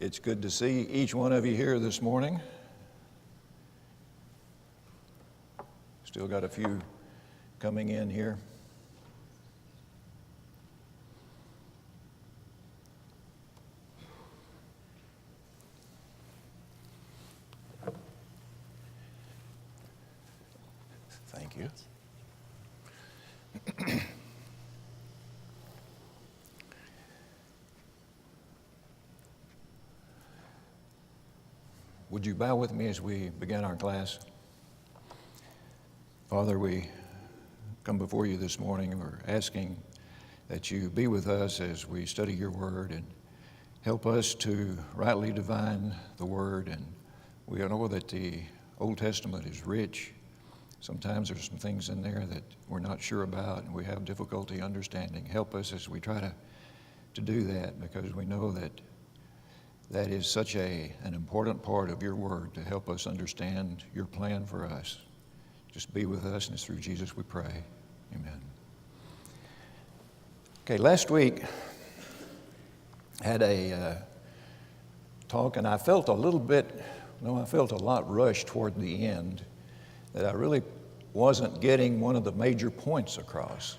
It's good to see each one of you here this morning. Still got a few coming in here. Thank you. Would you bow with me as we begin our class? Father, we come before you this morning. We're asking that you be with us as we study your word and help us to rightly divine the word. And we know that the Old Testament is rich. Sometimes there's some things in there that we're not sure about and we have difficulty understanding. Help us as we try to do that, because we know that that is such an important part of your word to help us understand your plan for us. Just be with us, and it's through Jesus we pray. Amen. Okay, last week I had a talk, and I felt a lot rushed toward the end, that I really wasn't getting one of the major points across.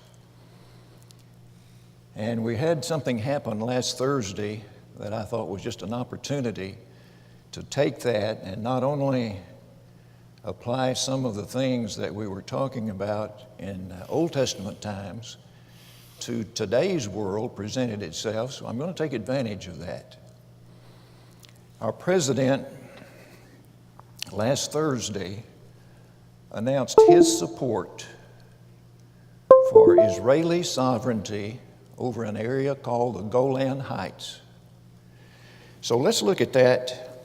And we had something happen last Thursday that I thought was just an opportunity to take that and not only apply some of the things that we were talking about in Old Testament times to today's world presented itself. So I'm going to take advantage of that. Our president last Thursday announced his support for Israeli sovereignty over an area called the Golan Heights. So let's look at that.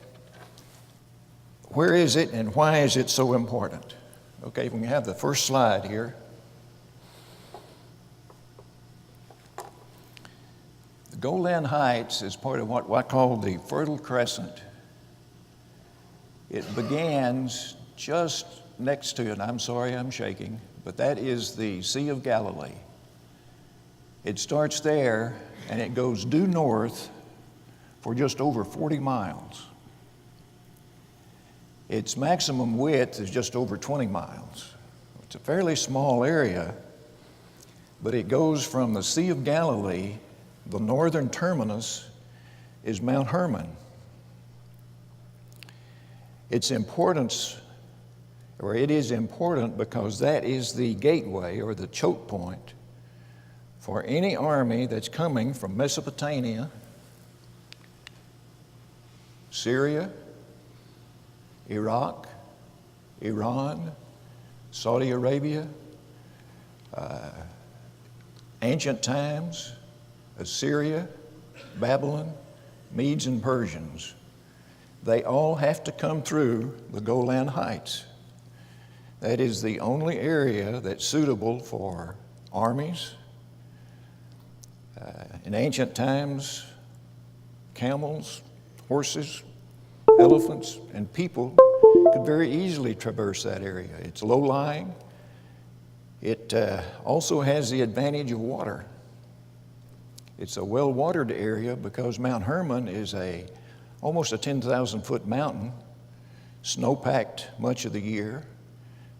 Where is it and why is it so important? Okay, we can have the first slide here. The Golan Heights is part of what I call the Fertile Crescent. It begins just next to it. I'm sorry I'm shaking, but that is the Sea of Galilee. It starts there and it goes due north for just over 40 miles. Its maximum width is just over 20 miles. It's a fairly small area, but it goes from the Sea of Galilee. The northern terminus is Mount Hermon. It is important because that is the gateway or the choke point for any army that's coming from Mesopotamia, Syria, Iraq, Iran, Saudi Arabia, ancient times, Assyria, Babylon, Medes and Persians. They all have to come through the Golan Heights. That is the only area that's suitable for armies. In ancient times, camels, horses, elephants, and people could very easily traverse that area. It's low-lying. It also has the advantage of water. It's a well-watered area because Mount Hermon is almost a 10,000-foot mountain, snow-packed much of the year.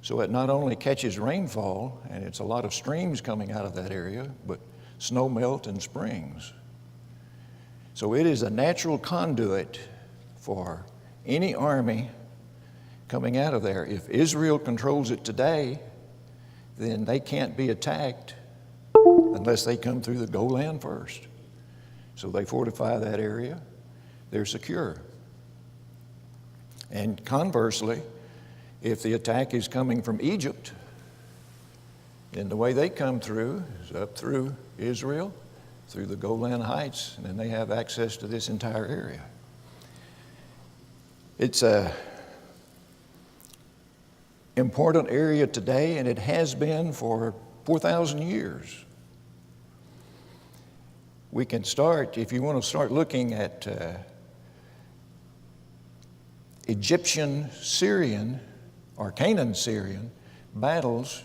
So it not only catches rainfall, and it's a lot of streams coming out of that area, but snow melt and springs. So it is a natural conduit for any army coming out of there. If Israel controls it today, then they can't be attacked unless they come through the Golan first. So they fortify that area. They're secure. And conversely, if the attack is coming from Egypt, then the way they come through is up through Israel, through the Golan Heights, and then they have access to this entire area. It's an important area today, and it has been for 4,000 years. We can start, if you want to start looking at Egyptian-Syrian or Canaan-Syrian battles,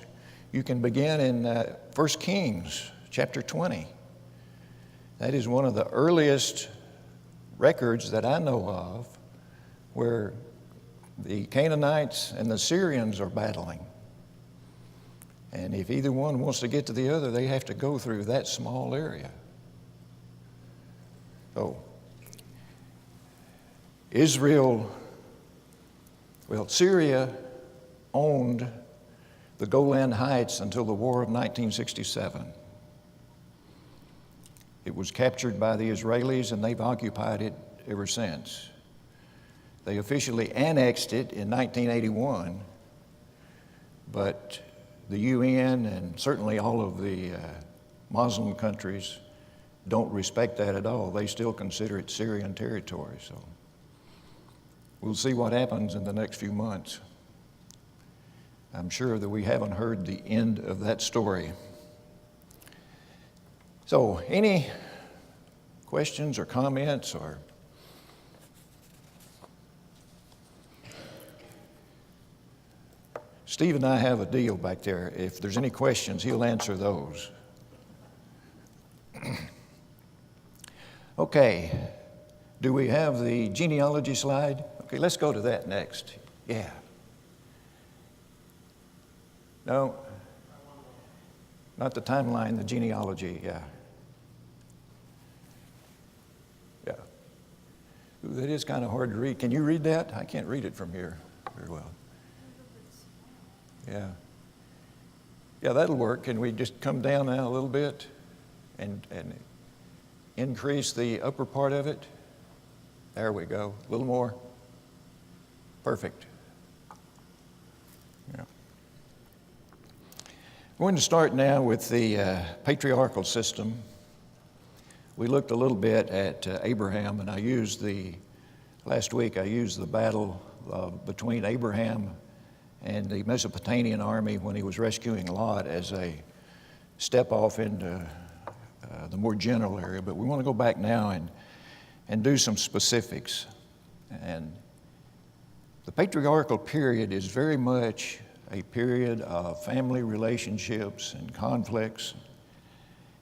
you can begin in 1 Kings chapter 20. That is one of the earliest records that I know of where the Canaanites and the Syrians are battling. And if either one wants to get to the other, they have to go through that small area. So, Syria owned the Golan Heights until the War of 1967. It was captured by the Israelis, and they've occupied it ever since. They officially annexed it in 1981, but the UN and certainly all of the Muslim countries don't respect that at all. They still consider it Syrian territory. So we'll see what happens in the next few months. I'm sure that we haven't heard the end of that story. So, any questions or comments or? Steve and I have a deal back there. If there's any questions, he'll answer those. Okay, do we have the genealogy slide? Okay, let's go to that next. Yeah. No, not the timeline, the genealogy, yeah. Yeah. Ooh, that is kind of hard to read. Can you read that? I can't read it from here very well. Yeah. Yeah, that'll work. Can we just come down now a little bit and increase the upper part of it? There we go. A little more. Perfect. Yeah. We're going to start now with the patriarchal system. We looked a little bit at Abraham, and last week I used the battle between Abraham and the Mesopotamian army when he was rescuing Lot as a step off into the more general area. But we want to go back now and do some specifics. And the patriarchal period is very much a period of family relationships and conflicts.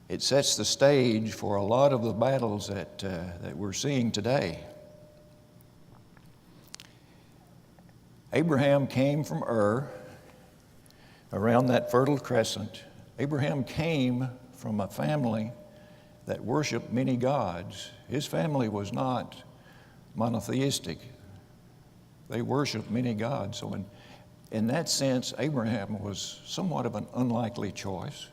It sets the stage for a lot of the battles that we're seeing today. Abraham came from Ur, around that Fertile Crescent. Abraham came from a family that worshiped many gods. His family was not monotheistic. They worshiped many gods. So in that sense, Abraham was somewhat of an unlikely choice.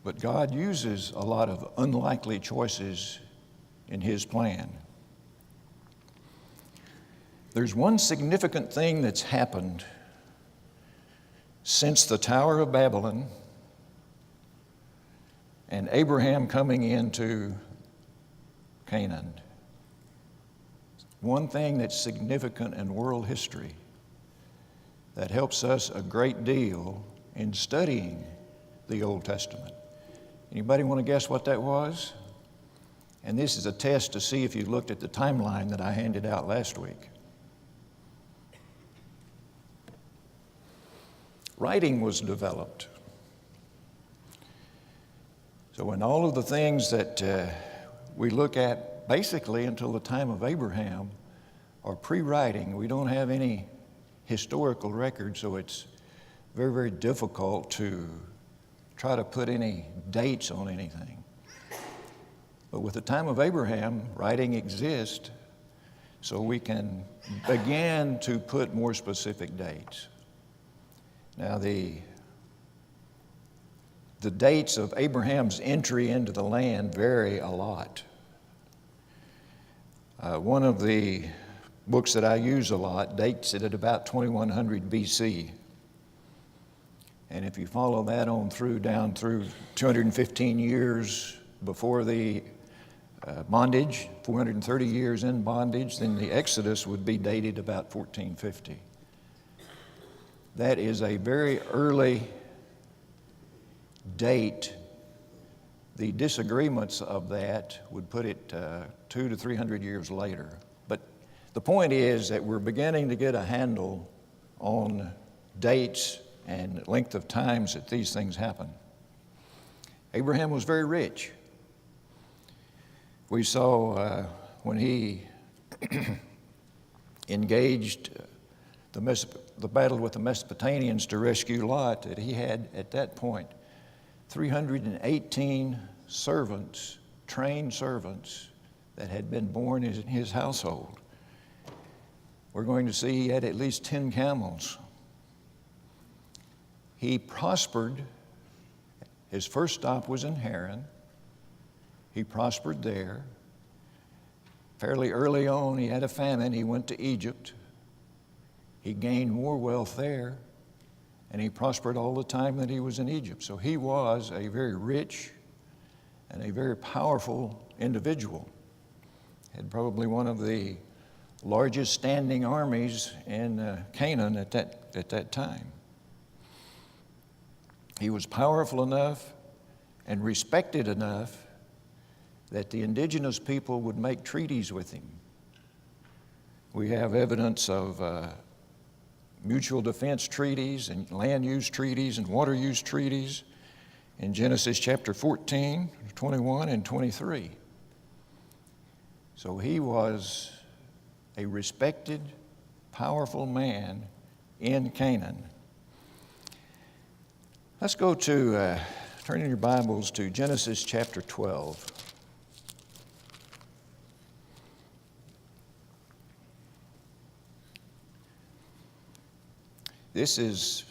But God uses a lot of unlikely choices in His plan. There's one significant thing that's happened since the Tower of Babylon and Abraham coming into Canaan. One thing that's significant in world history that helps us a great deal in studying the Old Testament. Anybody want to guess what that was? And this is a test to see if you looked at the timeline that I handed out last week. Writing was developed. So in all of the things that we look at basically until the time of Abraham are pre-writing. We don't have any historical record, so it's very, very difficult to try to put any dates on anything. But with the time of Abraham, writing exists, so we can begin to put more specific dates. Now, the dates of Abraham's entry into the land vary a lot. One of the books that I use a lot dates it at about 2100 BC. And if you follow that on through, down through 215 years before the bondage, 430 years in bondage, then the Exodus would be dated about 1450. That is a very early date. The disagreements of that would put it 200 to 300 years later. But the point is that we're beginning to get a handle on dates and length of times that these things happen. Abraham was very rich. We saw when he engaged the battle with the Mesopotamians to rescue Lot, that he had at that point 318 servants, trained servants, that had been born in his household. We're going to see he had at least 10 camels. He prospered. His first stop was in Haran. He prospered there. Fairly early on, he had a famine. He went to Egypt. He gained more wealth there, and he prospered all the time that he was in Egypt. So he was a very rich and a very powerful individual. Had probably one of the largest standing armies in Canaan at that time. He was powerful enough and respected enough that the indigenous people would make treaties with him. We have evidence of mutual defense treaties and land use treaties and water use treaties in Genesis chapter 14, 21, and 23. So he was a respected, powerful man in Canaan. Let's go to, turn in your Bibles to Genesis chapter 12. This is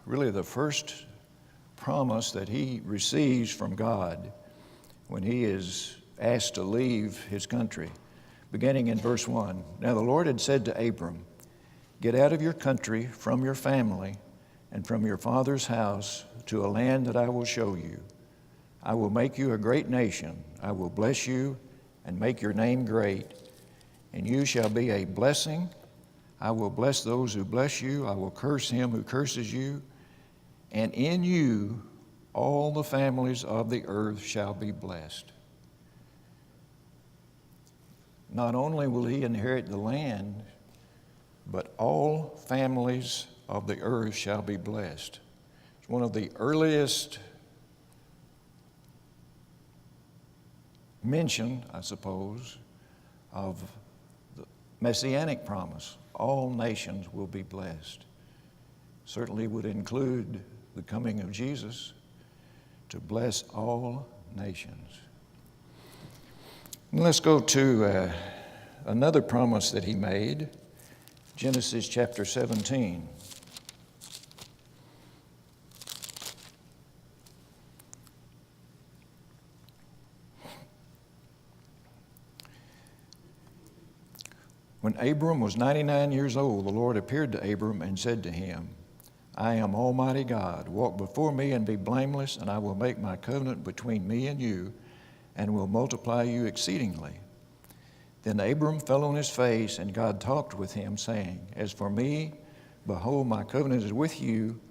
really the first promise that he receives from God when he is asked to leave his country. Beginning in verse 1, "Now the Lord had said to Abram, 'Get out of your country, from your family, and from your father's house to a land that I will show you. I will make you a great nation. I will bless you and make your name great, and you shall be a blessing. I will bless those who bless you. I will curse him who curses you. And in you all the families of the earth shall be blessed.'" Not only will he inherit the land, but all families of the earth shall be blessed. It's one of the earliest mention, I suppose, of the messianic promise. All nations will be blessed. Certainly would include the coming of Jesus to bless all nations. And let's go to another promise that he made, Genesis chapter 17. When Abram was 99 years old, the Lord appeared to Abram and said to him, "I am Almighty God. Walk before me and be blameless, and I will make my covenant between me and you, and will multiply you exceedingly." Then Abram fell on his face, and God talked with him, saying, "As for me, behold, my covenant is with you,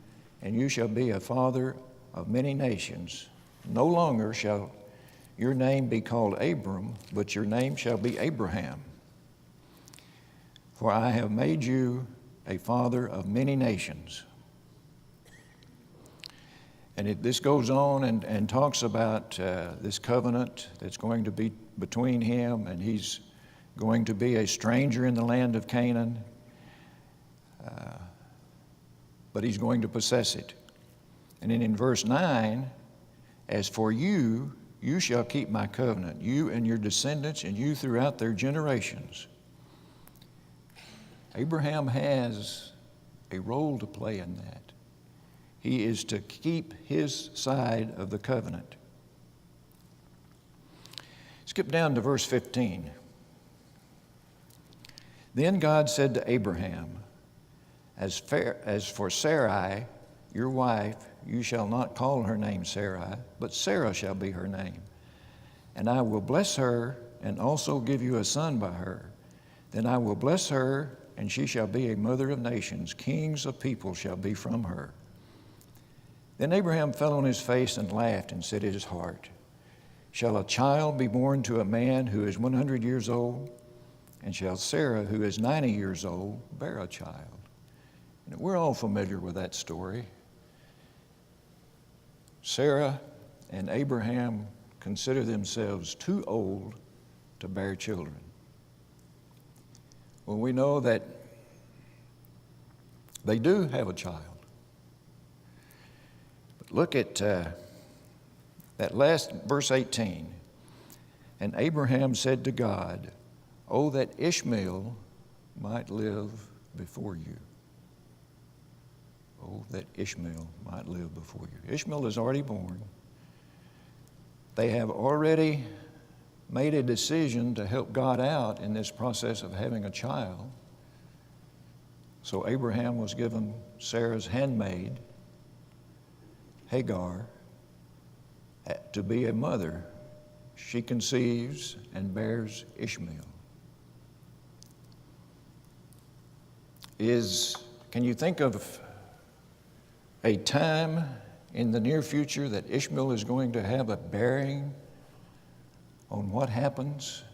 and you shall be a father of many nations. No longer shall your name be called Abram, but your name shall be Abraham. For I have made you a father of many nations." And this goes on and talks about this covenant that's going to be between him, and he's going to be a stranger in the land of Canaan, but he's going to possess it. And then in verse 9, "As for you, you shall keep my covenant, you and your descendants, and you throughout their generations." Abraham has a role to play in that. He is to keep his side of the covenant. Skip down to verse 15. "Then God said to Abraham, as for Sarai, your wife, you shall not call her name Sarai, but Sarah shall be her name. And I will bless her and also give you a son by her. Then I will bless her, and she shall be a mother of nations. Kings of people shall be from her." Then Abraham fell on his face and laughed and said in his heart, "Shall a child be born to a man who is 100 years old? And shall Sarah, who is 90 years old, bear a child?" And we're all familiar with that story. Sarah and Abraham consider themselves too old to bear children. Well, we know that they do have a child. But look at that last verse 18. And Abraham said to God, "Oh, that Ishmael might live before you." Oh, that Ishmael might live before you. Ishmael is already born. They have already made a decision to help God out in this process of having a child. So Abraham was given Sarah's handmaid, Hagar, to be a mother. She conceives and bears Ishmael. Can you think of a time in the near future that Ishmael is going to have a bearing on what happens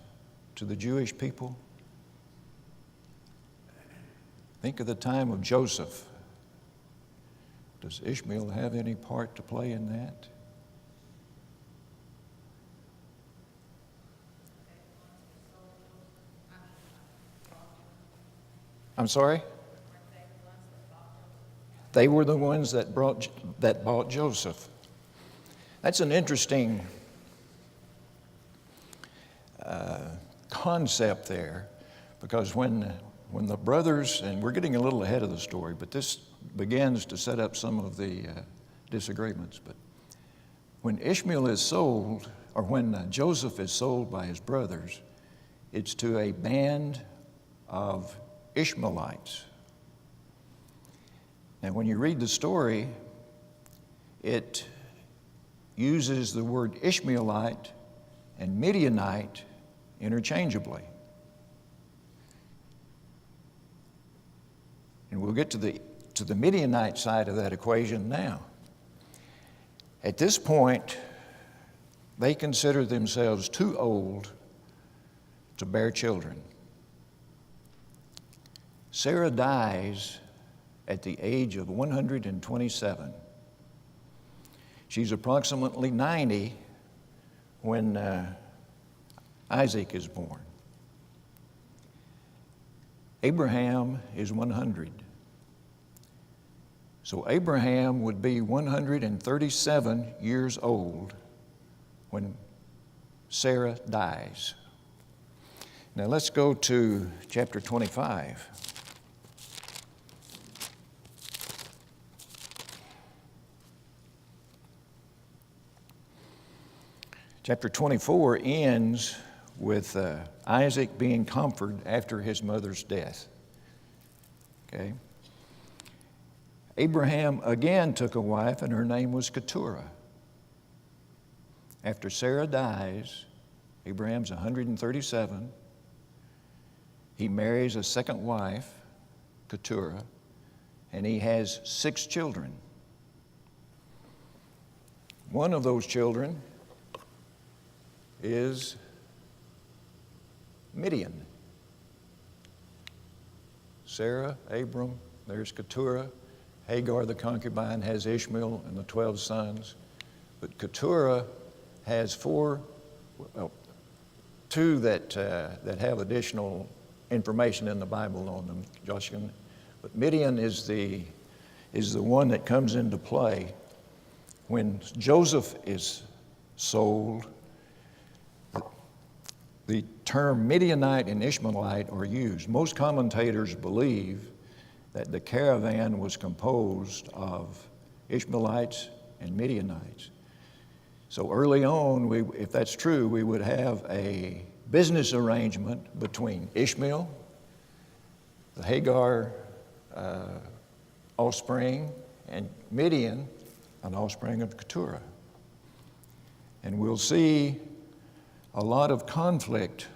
to the Jewish people? Think of the time of Joseph. Does Ishmael have any part to play in that? I'm sorry? They were the ones that bought Joseph. That's an interesting concept there, because when the brothers, and we're getting a little ahead of the story, but this begins to set up some of the disagreements. But when Ishmael is sold, or when Joseph is sold by his brothers, it's to a band of Ishmaelites. Now, when you read the story, it uses the word Ishmaelite and Midianite interchangeably. And we'll get to the Midianite side of that equation now. At this point, they consider themselves too old to bear children. Sarah dies at the age of 127. She's approximately 90 when Isaac is born. Abraham is 100. So Abraham would be 137 years old when Sarah dies. Now let's go to chapter 25. Chapter 24 ends with Isaac being comforted after his mother's death. Okay. Abraham again took a wife, and her name was Keturah. After Sarah dies, Abraham's 137. He marries a second wife, Keturah, and he has 6 children. One of those children is Midian. Sarah, Abram, there's Keturah. Hagar, the concubine, has Ishmael and the 12 sons. But Keturah has 2 that have additional information in the Bible on them, Joshua. But Midian is the one that comes into play when Joseph is sold. The term Midianite and Ishmaelite are used. Most commentators believe that the caravan was composed of Ishmaelites and Midianites. So early on, if that's true, we would have a business arrangement between Ishmael, the Hagar offspring, and Midian, an offspring of Keturah. And we'll see a lot of conflict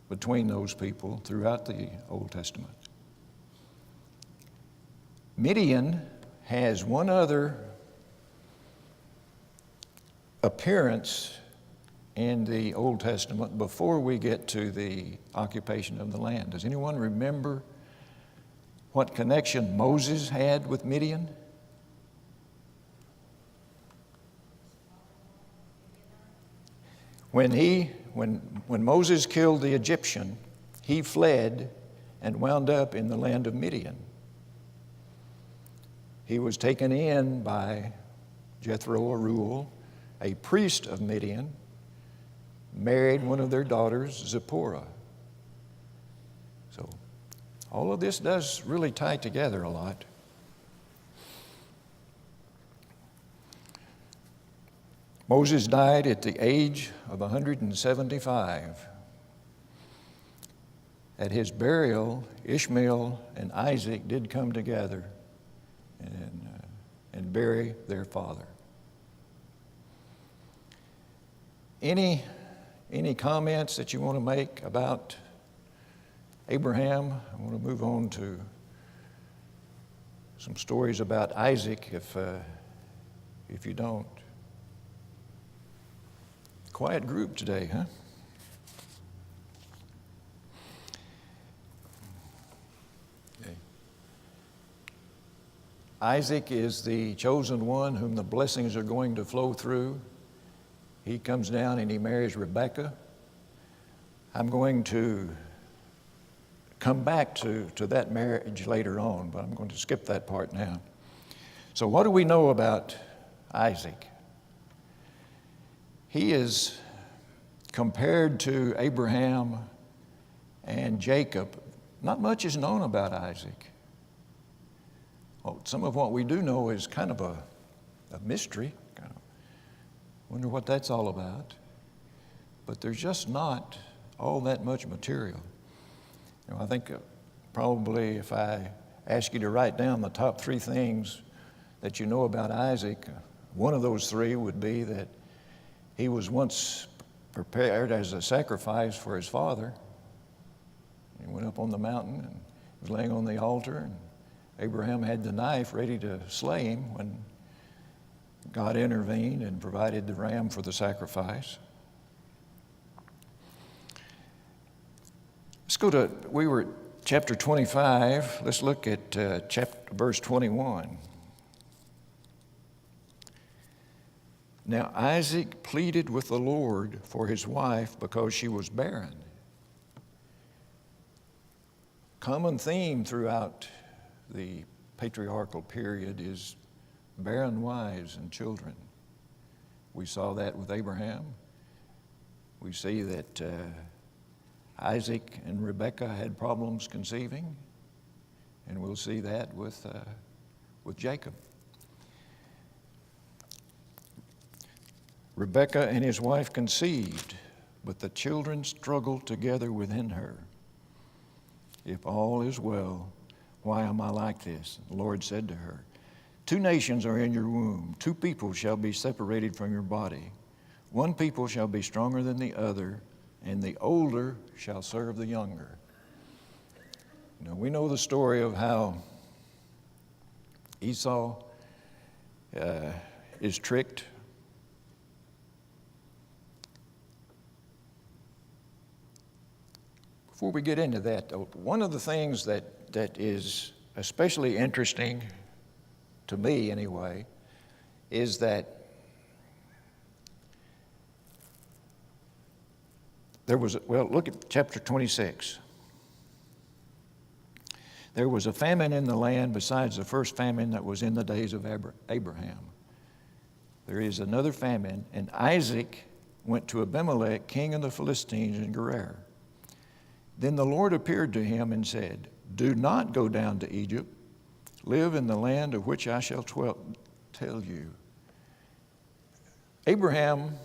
between those people throughout the Old Testament. Midian has one other appearance in the Old Testament before we get to the occupation of the land. Does anyone remember what connection Moses had with Midian? When Moses killed the Egyptian, he fled and wound up in the land of Midian. He was taken in by Jethro or Reuel, a priest of Midian, married one of their daughters, Zipporah. So all of this does really tie together a lot. Moses died at the age of 175. At his burial, Ishmael and Isaac did come together and bury their father. Any comments that you want to make about Abraham? I want to move on to some stories about Isaac if you don't. Quiet group today, huh? Okay. Isaac is the chosen one whom the blessings are going to flow through. He comes down and he marries Rebekah. I'm going to come back to that marriage later on, but I'm going to skip that part now. So what do we know about Isaac? He is compared to Abraham and Jacob. Not much is known about Isaac. Well, some of what we do know is kind of a mystery. Wonder what that's all about. But there's just not all that much material. You know, I think probably if I ask you to write down the top 3 things that you know about Isaac, one of those 3 would be that he was once prepared as a sacrifice for his father. He went up on the mountain and was laying on the altar, and Abraham had the knife ready to slay him when God intervened and provided the ram for the sacrifice. We were at chapter 25. Let's look at verse 21. Now Isaac pleaded with the Lord for his wife because she was barren. Common theme throughout the patriarchal period is barren wives and children. We saw that with Abraham. We see that Isaac and Rebekah had problems conceiving, and we'll see that with Jacob. Rebekah and his wife conceived, but the children struggled together within her. If all is well, why am I like this? The Lord said to her, 2 nations are in your womb. 2 people shall be separated from your body. 1 people shall be stronger than the other, and the older shall serve the younger. You know, we know the story of how Esau is tricked. Before we get into that, though, one of the things that is especially interesting to me anyway, is that look at chapter 26. There was a famine in the land besides the first famine that was in the days of Abraham. There is another famine, and Isaac went to Abimelech, king of the Philistines in Gerar. Then the Lord appeared to him and said, do not go down to Egypt. Live in the land of which I shall tell you. Abraham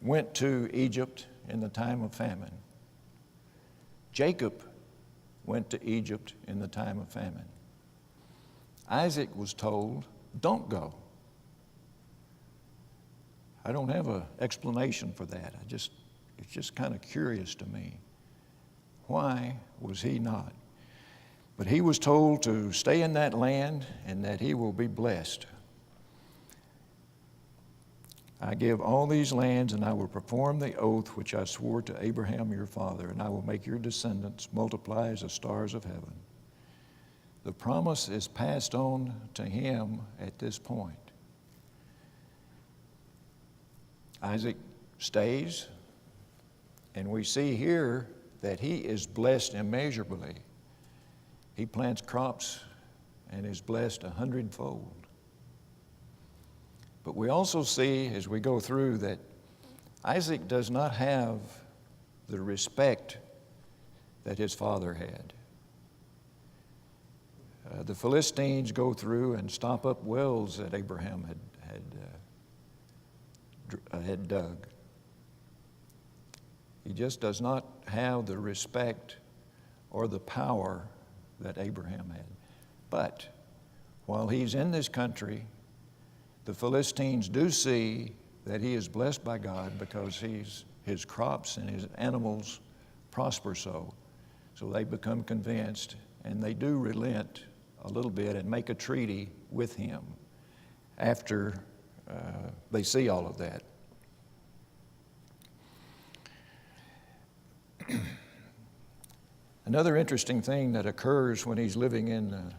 went to Egypt in the time of famine. Jacob went to Egypt in the time of famine. Isaac was told, don't go. I don't have an explanation for that. It's just kind of curious to me. Why was he not? But he was told to stay in that land and that he will be blessed. I give all these lands, and I will perform the oath which I swore to Abraham your father, and I will make your descendants multiply as the stars of heaven. The promise is passed on to him at this point. Isaac stays, and we see here that he is blessed immeasurably. He plants crops and is blessed 100-fold. But we also see as we go through that Isaac does not have the respect that his father had. The Philistines go through and stop up wells that Abraham had dug. He just does not have the respect or the power that Abraham had. But while he's in this country, the Philistines do see that he is blessed by God because his crops and his animals prosper so. So they become convinced, and they do relent a little bit and make a treaty with him after they see all of that. Another interesting thing that occurs when he's living in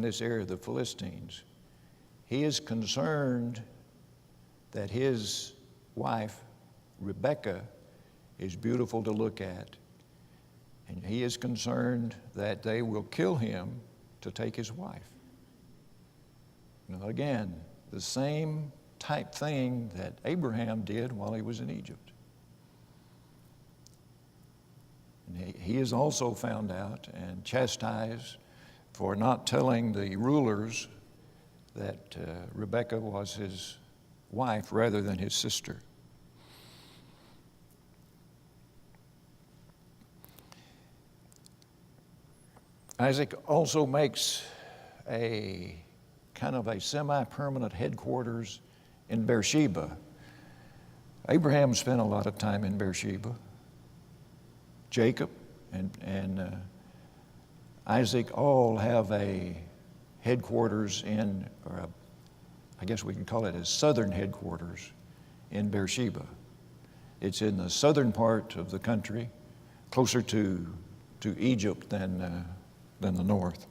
this area of the Philistines, he is concerned that his wife, Rebekah, is beautiful to look at. And he is concerned that they will kill him to take his wife. Now again, the same type thing that Abraham did while he was in Egypt. And he is also found out and chastised for not telling the rulers that Rebekah was his wife rather than his sister. Isaac also makes a kind of a semi-permanent headquarters in Beersheba. Abraham spent a lot of time in Beersheba. Jacob and Isaac all have a headquarters I guess we can call it a southern headquarters in Beersheba. It's in the southern part of the country, closer to Egypt than the north.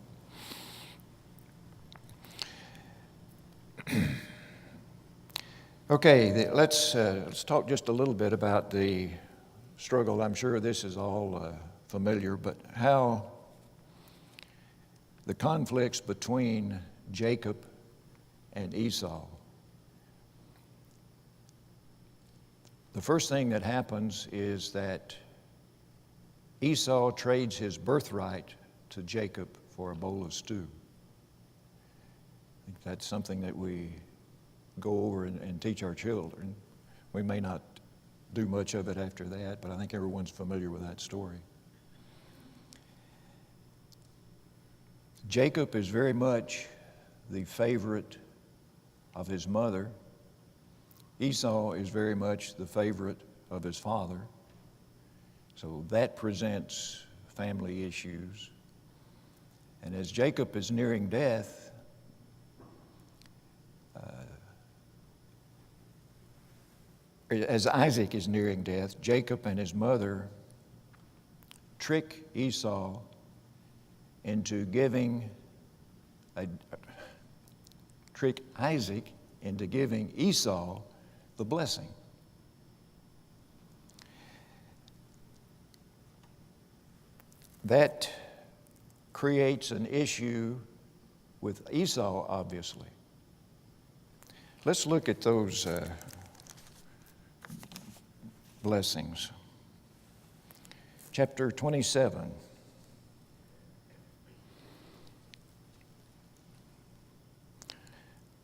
Okay, let's talk just a little bit about the struggle. I'm sure this is all familiar, but how the conflicts between Jacob and Esau. The first thing that happens is that Esau trades his birthright to Jacob for a bowl of stew. I think that's something that we go over and teach our children. We may not do much of it after that, but I think everyone's familiar with that story. Jacob is very much the favorite of his mother. Esau is very much the favorite of his father. So that presents family issues. And as Jacob is nearing death, as Isaac is nearing death, Jacob and his mother trick Esau into trick Isaac into giving Esau the blessing. That creates an issue with Esau, obviously. Let's look at those blessings. Chapter 27.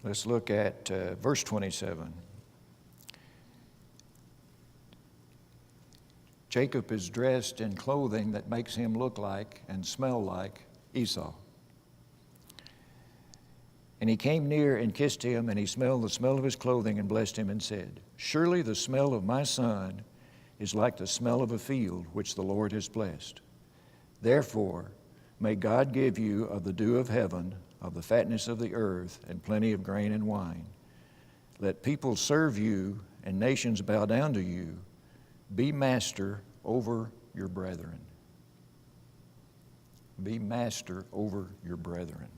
Let's look at verse 27. Jacob is dressed in clothing that makes him look like and smell like Esau. And he came near and kissed him, and he smelled the smell of his clothing and blessed him and said, "Surely the smell of my son is like the smell of a field which the Lord has blessed. Therefore, may God give you of the dew of heaven, of the fatness of the earth, and plenty of grain and wine. Let people serve you and nations bow down to you. Be master over your brethren." Be master over your brethren.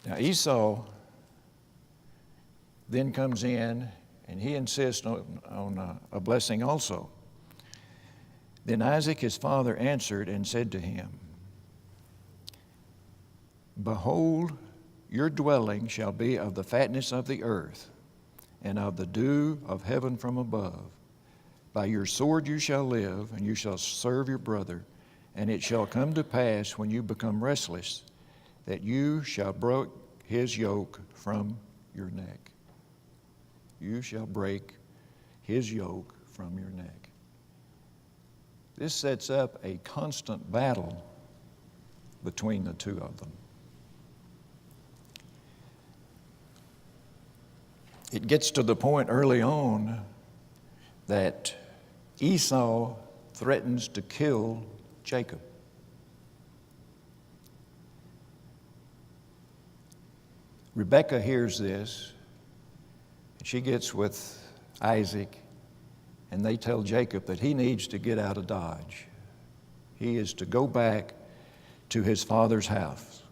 Now Esau then comes in and he insists on a blessing also. Then Isaac his father answered and said to him, Behold, your dwelling shall be of the fatness of the earth, and of the dew of heaven from above. By your sword you shall live, and you shall serve your brother. And it shall come to pass when you become restless, that you shall break his yoke from your neck. You shall break his yoke from your neck. This sets up a constant battle between the two of them. It gets to the point early on that Esau threatens to kill Jacob. Rebekah hears this, and she gets with Isaac, and they tell Jacob that he needs to get out of Dodge. He is to go back to his father's house.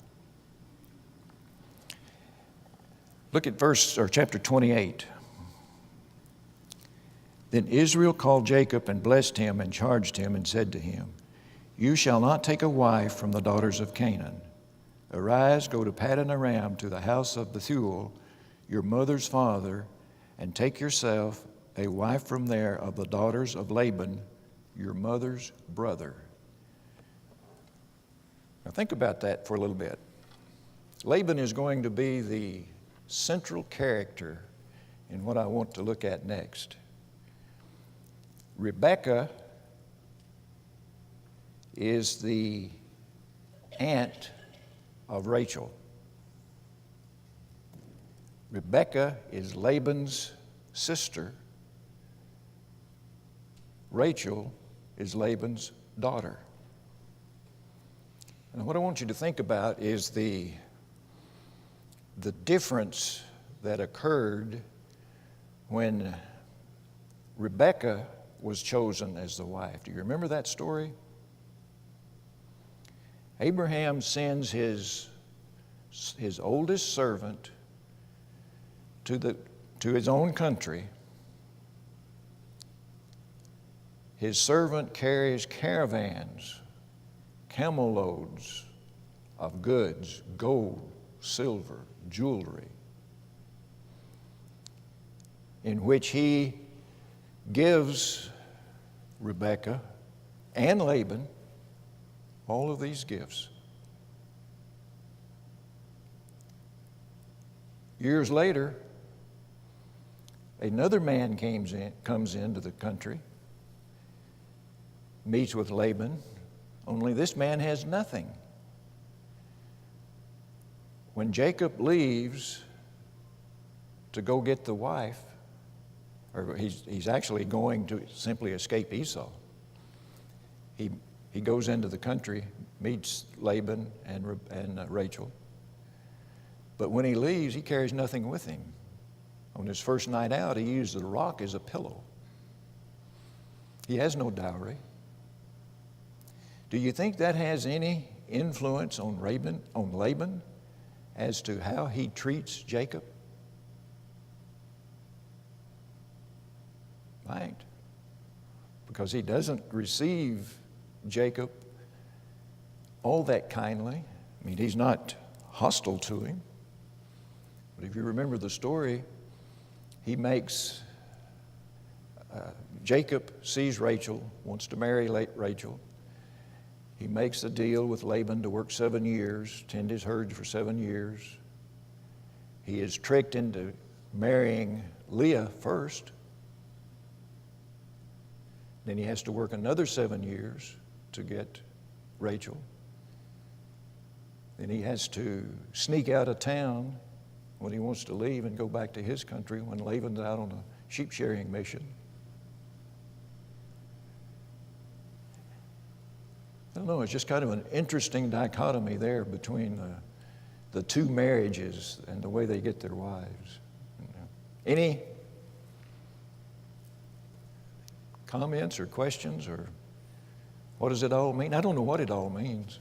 Look at chapter 28. Then Israel called Jacob and blessed him and charged him and said to him, You shall not take a wife from the daughters of Canaan. Arise, go to Paddan Aram, to the house of Bethuel, your mother's father, and take yourself a wife from there of the daughters of Laban, your mother's brother. Now think about that for a little bit. Laban is going to be the central character in what I want to look at next. Rebekah is the aunt of Rachel. Rebekah is Laban's sister. Rachel is Laban's daughter. And what I want you to think about is the difference that occurred when Rebekah was chosen as the wife. Do you remember that story? Abraham sends his oldest servant to his own country. His servant carries caravans, camel loads of goods, gold, silver, jewelry, in which he gives Rebekah and Laban all of these gifts. Years later, another man comes into the country, meets with Laban, only this man has nothing. When Jacob leaves to go get the wife, or he's actually going to simply escape Esau, he goes into the country, meets Laban and Rachel. But when he leaves, he carries nothing with him. On his first night out, he used the rock as a pillow. He has no dowry. Do you think that has any influence on Laban as to how he treats Jacob? Right. Because he doesn't receive Jacob all that kindly. I mean, he's not hostile to him. But if you remember the story, Jacob sees Rachel, wants to marry Rachel. He makes a deal with Laban to work 7 years, tend his herds for 7 years. He is tricked into marrying Leah first. Then he has to work another 7 years to get Rachel. Then he has to sneak out of town when he wants to leave and go back to his country when Laban's out on a sheep shearing mission. I don't know, it's just kind of an interesting dichotomy there between the two marriages and the way they get their wives. Any comments or questions, or what does it all mean? I don't know what it all means.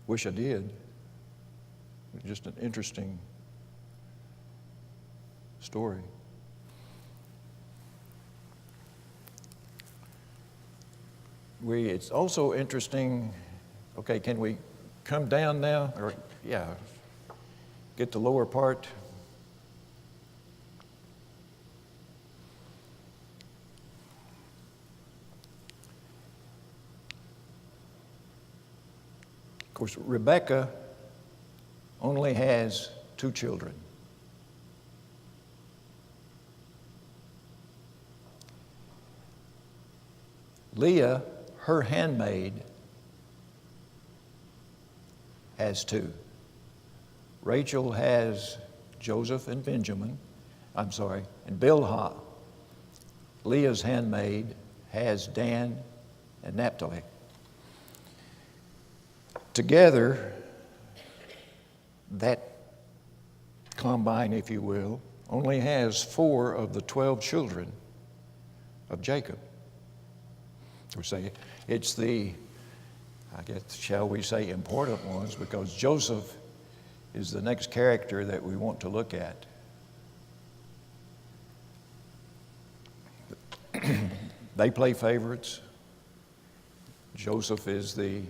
Wish I did. It's just an interesting story. It's also interesting. Okay, can we come down now? Or, yeah, get the lower part. Of course, Rebecca only has 2 children. Leah, her handmaid, has 2. Rachel has Joseph and Benjamin. And Bilhah. Leah's handmaid has Dan and Naphtali. Together, that combine, if you will, only has 4 of the 12 children of Jacob. We say it's the, I guess, shall we say, important ones, because Joseph is the next character that we want to look at. They play favorites. Joseph is the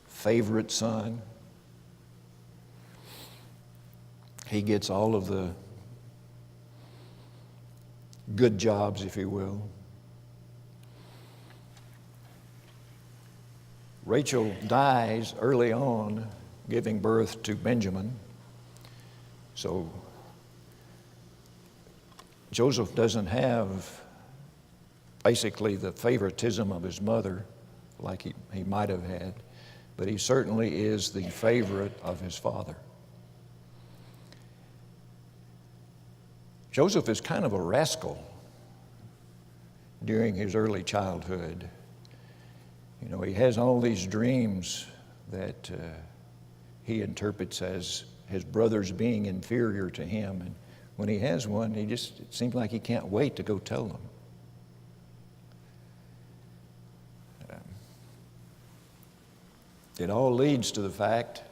favorite son. He gets all of the good jobs, if you will. Rachel dies early on, giving birth to Benjamin. So Joseph doesn't have basically the favoritism of his mother like he might have had, but he certainly is the favorite of his father. Joseph is kind of a rascal during his early childhood. You know, he has all these dreams that he interprets as his brothers being inferior to him. And when he has one, it seems like he can't wait to go tell them. It all leads to the fact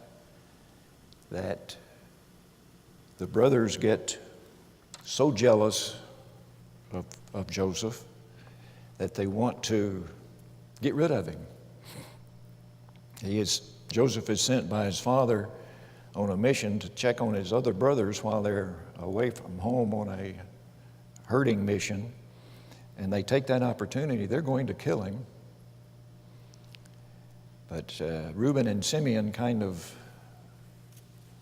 that the brothers get so jealous of Joseph that they want to get rid of him. Joseph is sent by his father on a mission to check on his other brothers while they're away from home on a herding mission, and they take that opportunity. They're going to kill him. But Reuben and Simeon kind of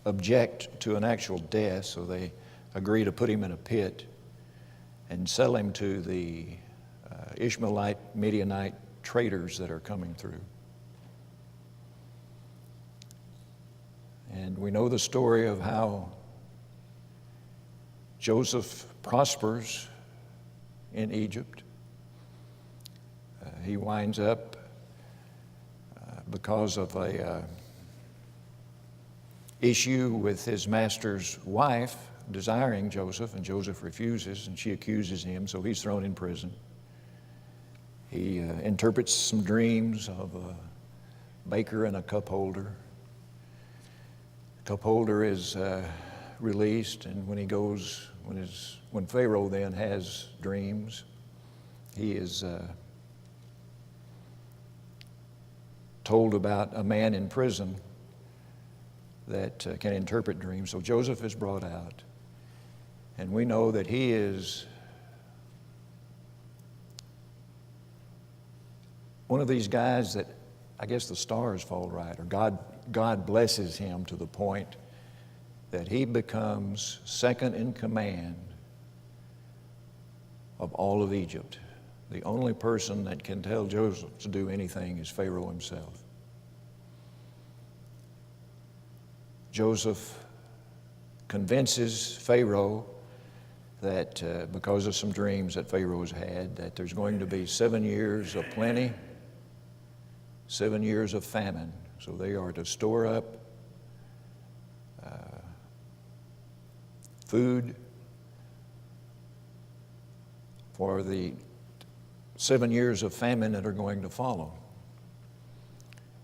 object to an actual death, so they agree to put him in a pit and sell him to the Ishmaelite, Midianite traders that are coming through. And we know the story of how Joseph prospers in Egypt. He winds up, because of a issue with his master's wife desiring Joseph, and Joseph refuses, and she accuses him, so he's thrown in prison. He interprets some dreams of a baker and a cup holder. The cup holder is released, and when Pharaoh then has dreams, he is told about a man in prison that can interpret dreams. So Joseph is brought out, and we know that he is one of these guys that I guess the stars fall right, or God blesses him to the point that he becomes second in command of all of Egypt. The only person that can tell Joseph to do anything is Pharaoh himself. Joseph convinces Pharaoh that because of some dreams that Pharaoh's had, that there's going to be 7 years of plenty, 7 years of famine. So they are to store up food for the 7 years of famine that are going to follow.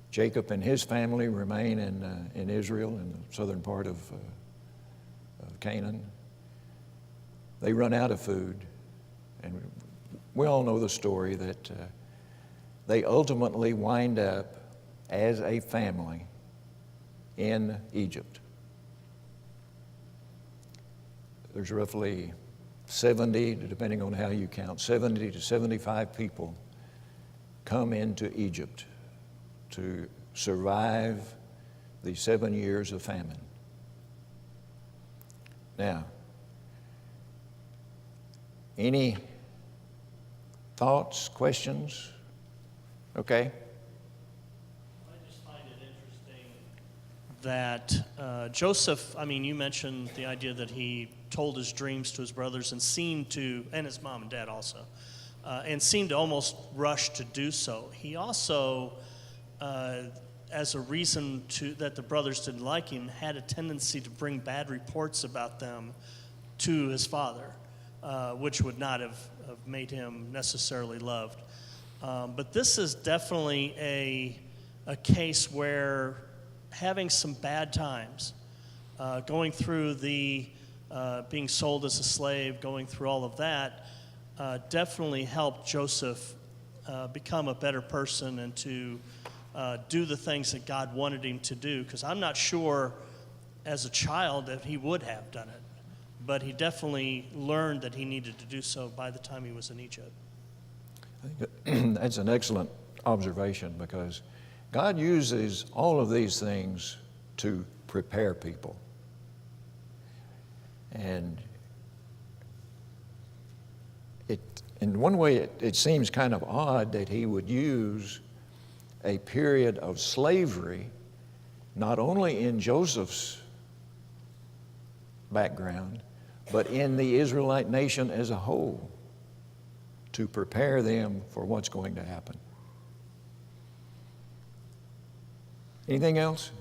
Jacob and his family remain in Israel, in the southern part of Canaan. They run out of food, and we all know the story that they ultimately wind up as a family in Egypt. There's roughly 70, depending on how you count, 70 to 75 people come into Egypt to survive the 7 years of famine. Now, any thoughts, questions? Okay. I just find it interesting that Joseph, I mean, you mentioned the idea that he told his dreams to his brothers and seemed to, and his mom and dad also, and seemed to almost rush to do so. He also, as a reason that the brothers didn't like him, had a tendency to bring bad reports about them to his father, which would not have made him necessarily loved. But this is definitely a case where having some bad times, going through the being sold as a slave, going through all of that, definitely helped Joseph become a better person and to do the things that God wanted him to do. Because I'm not sure as a child that he would have done it, but he definitely learned that he needed to do so by the time he was in Egypt. I think that's an excellent observation, because God uses all of these things to prepare people. And in one way, it seems kind of odd that he would use a period of slavery, not only in Joseph's background, but in the Israelite nation as a whole, to prepare them for what's going to happen. Anything else?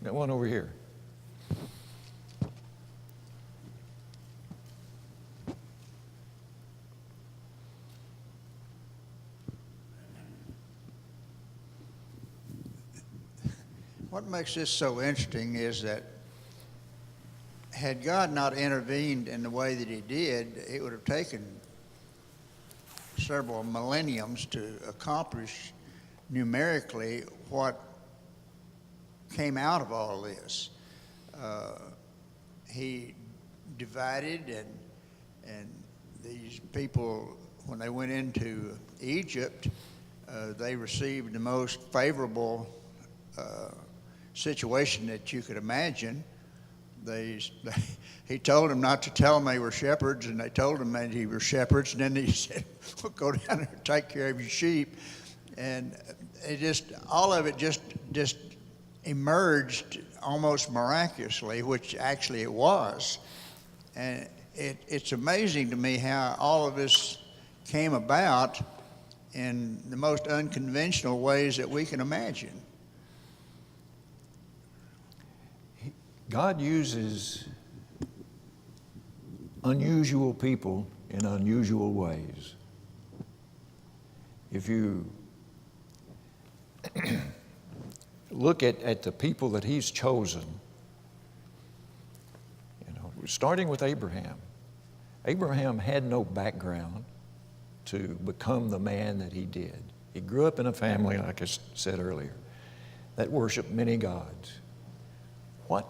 Got one over here. What makes this so interesting is that had God not intervened in the way that he did, it would have taken several millenniums to accomplish numerically what came out of all this. He divided, and these people, when they went into Egypt, they received the most favorable situation that you could imagine. He told them not to tell them they were shepherds, and they told him that he were shepherds, and then he said, well, go down there and take care of your sheep. And all of it just emerged almost miraculously, which actually it was. And it's amazing to me how all of this came about in the most unconventional ways that we can imagine. God uses unusual people in unusual ways. If you look at the people that he's chosen, starting with Abraham. Abraham had no background to become the man that he did. He grew up in a family, like I said earlier, that worshiped many gods. What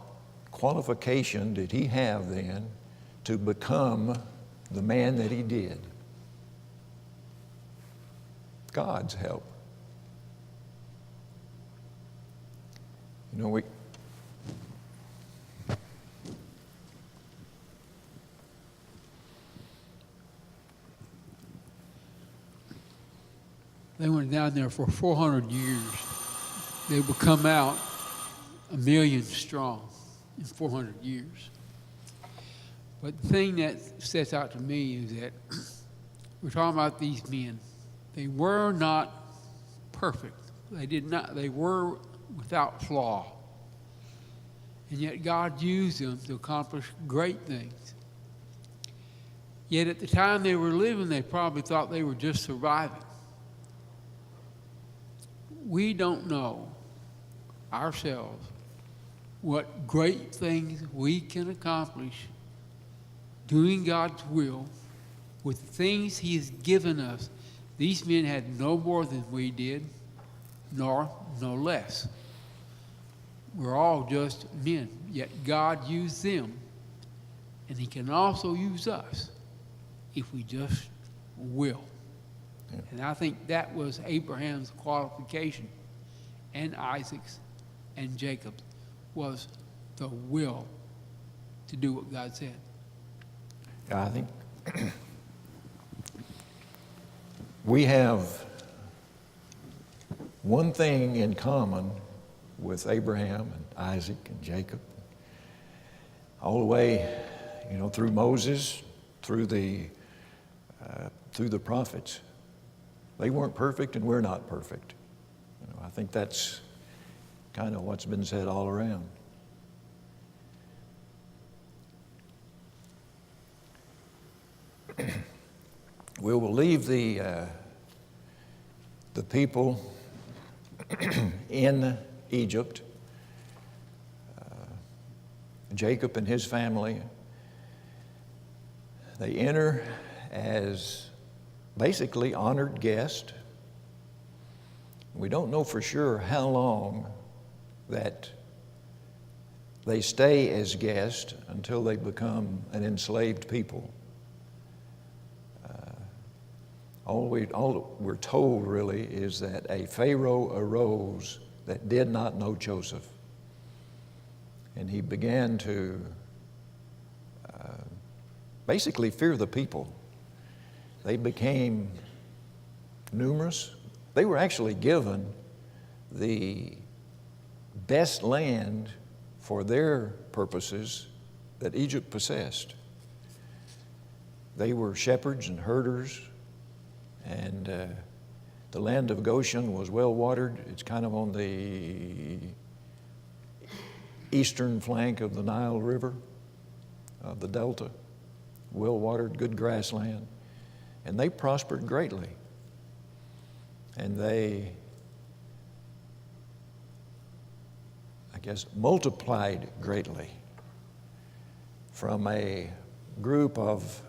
qualification did he have then to become the man that he did? God's help. They went down there for 400 years. They would come out 1 million strong in 400 years. But the thing that sets out to me is that we're talking about these men. They were not perfect. They were without flaw. And yet God used them to accomplish great things. Yet at the time they were living, they probably thought they were just surviving. We don't know ourselves what great things we can accomplish doing God's will with the things he has given us These men had no more than we did, nor no less. We're all just men, yet God used them, and he can also use us if we just will. Yeah. And I think that was Abraham's qualification, and Isaac's and Jacob's, was the will to do what God said. Yeah, I think we have one thing in common with Abraham and Isaac and Jacob, all the way, through Moses, through the prophets. They weren't perfect, and we're not perfect. I think that's kind of what's been said all around. We will leave the people in Egypt, Jacob and his family. They enter as basically honored guests. We don't know for sure how long that they stay as guests until they become an enslaved people. All we're told really is that a Pharaoh arose that did not know Joseph, and he began to basically fear the people. They became numerous. They were actually given the best land for their purposes that Egypt possessed. They were shepherds and herders, and the land of Goshen was well watered. It's kind of on the eastern flank of the Nile River, of the Delta. Well watered, good grassland. And they prospered greatly. And they, multiplied greatly from a group of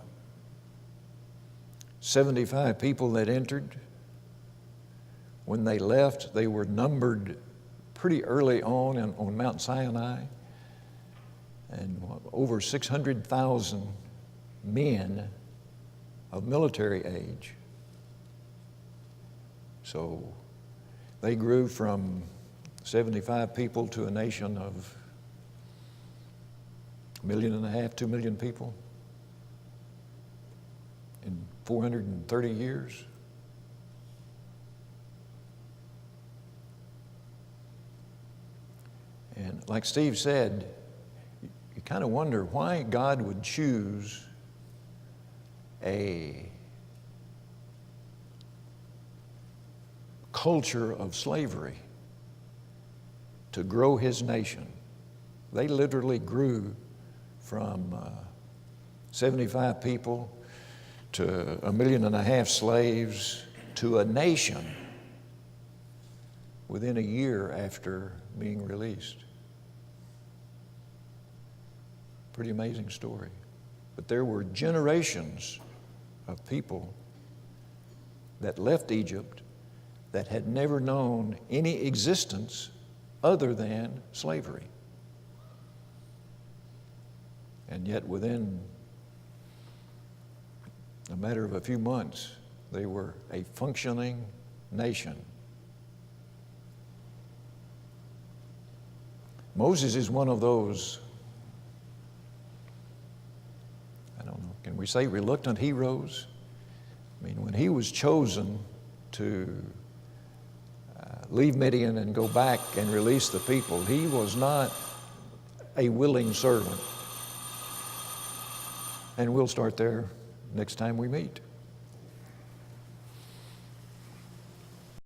75 people that entered. When they left, they were numbered pretty early on Mount Sinai, and over 600,000 men of military age. So they grew from 75 people to a nation of 1.5 million, 2 million people in 430 years. And like Steve said, you kind of wonder why God would choose a culture of slavery to grow his nation. They literally grew from 75 people to 1.5 million slaves to a nation within a year after being released. Pretty amazing story. But there were generations of people that left Egypt that had never known any existence other than slavery. And yet within a matter of a few months, they were a functioning nation. Moses is one of those, I don't know, can we say reluctant heroes? I mean, when he was chosen to leave Midian and go back and release the people, he was not a willing servant. And we'll start there next time we meet.